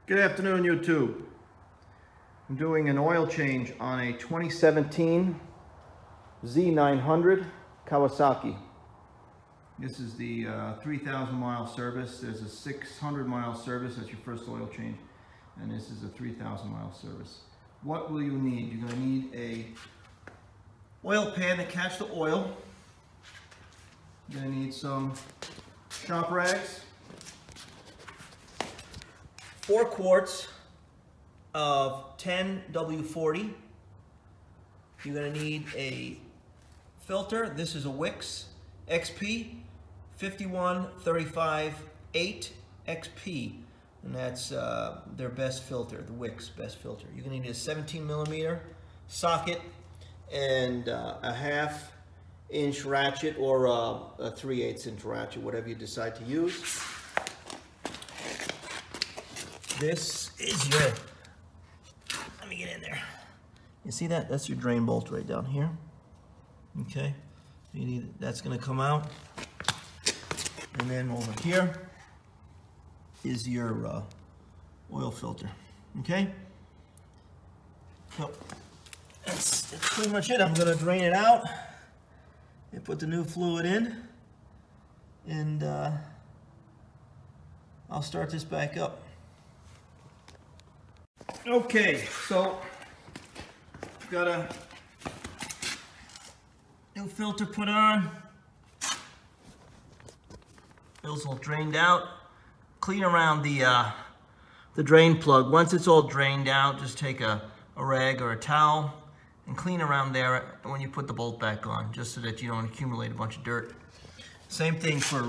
Good afternoon, YouTube. I'm doing an oil change on a 2017 Z900 Kawasaki. This is the 3,000 mile service. There's a 600 mile service, that's your first oil change, and this is a 3,000 mile service. What will you need? You're going to need a oil pan to catch the oil. You're going to need some shop rags, 4 quarts of 10W40. You're going to need a filter. This is a Wix XP 51358 XP, and that's their best filter, the Wix best filter. You're going to need a 17mm socket and a 1/2 inch ratchet or a 3/8 inch ratchet, whatever you decide to use. This is your, let me get in there. You see that? That's your drain bolt right down here. Okay, you need, that's going to come out. And then over here is your oil filter. Okay, so that's pretty much it. I'm going to drain it out and put the new fluid in, and I'll start this back up. Okay, so got a new filter put on. It's all drained out. Clean around the drain plug. Once it's all drained out, just take a rag or a towel and clean around there when you put the bolt back on, just so that you don't accumulate a bunch of dirt. Same thing for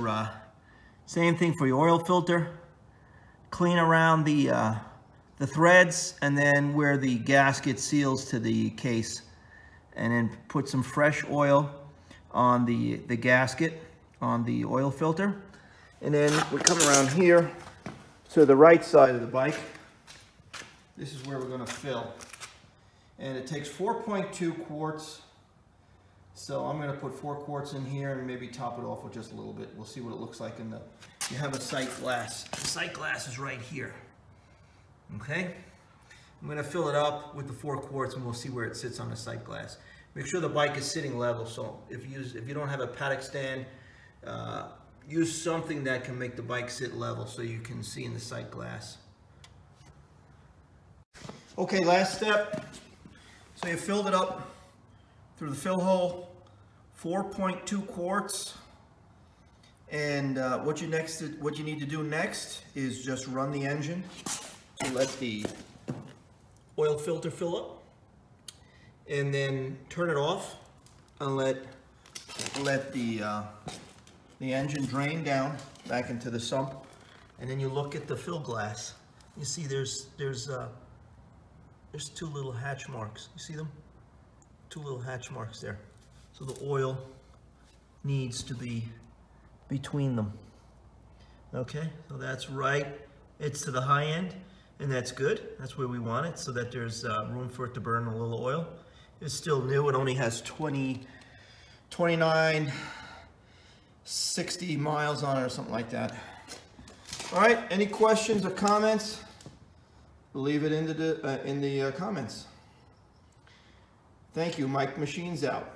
your oil filter. Clean around the threads, and then where the gasket seals to the case, and then put some fresh oil on the gasket on the oil filter. And then we come around here to the right side of the bike. This is where we're going to fill, and it takes 4.2 quarts, so I'm going to put 4 quarts in here and maybe top it off with just a little bit. We'll see what it looks like in the, you have a sight glass. The sight glass is right here. Okay, I'm going to fill it up with the 4 quarts, and we'll see where it sits on the sight glass. Make sure the bike is sitting level. So if you don't have a paddock stand, use something that can make the bike sit level so you can see in the sight glass. Okay, last step. So you filled it up through the fill hole, 4.2 quarts. And what you need to do next is just run the engine. So let the oil filter fill up, and then turn it off and let the engine drain down back into the sump. And then you look at the fill glass. You see there's 2 little hatch marks. You see them? 2 little hatch marks there. So the oil needs to be between them. Okay, so that's right. It's to the high end. And that's good. That's where we want it, so that there's room for it to burn a little oil. It's still new. It only has 29, 60 miles on it or something like that. All right, any questions or comments? Leave it in the comments. Thank you. Mike Machines out.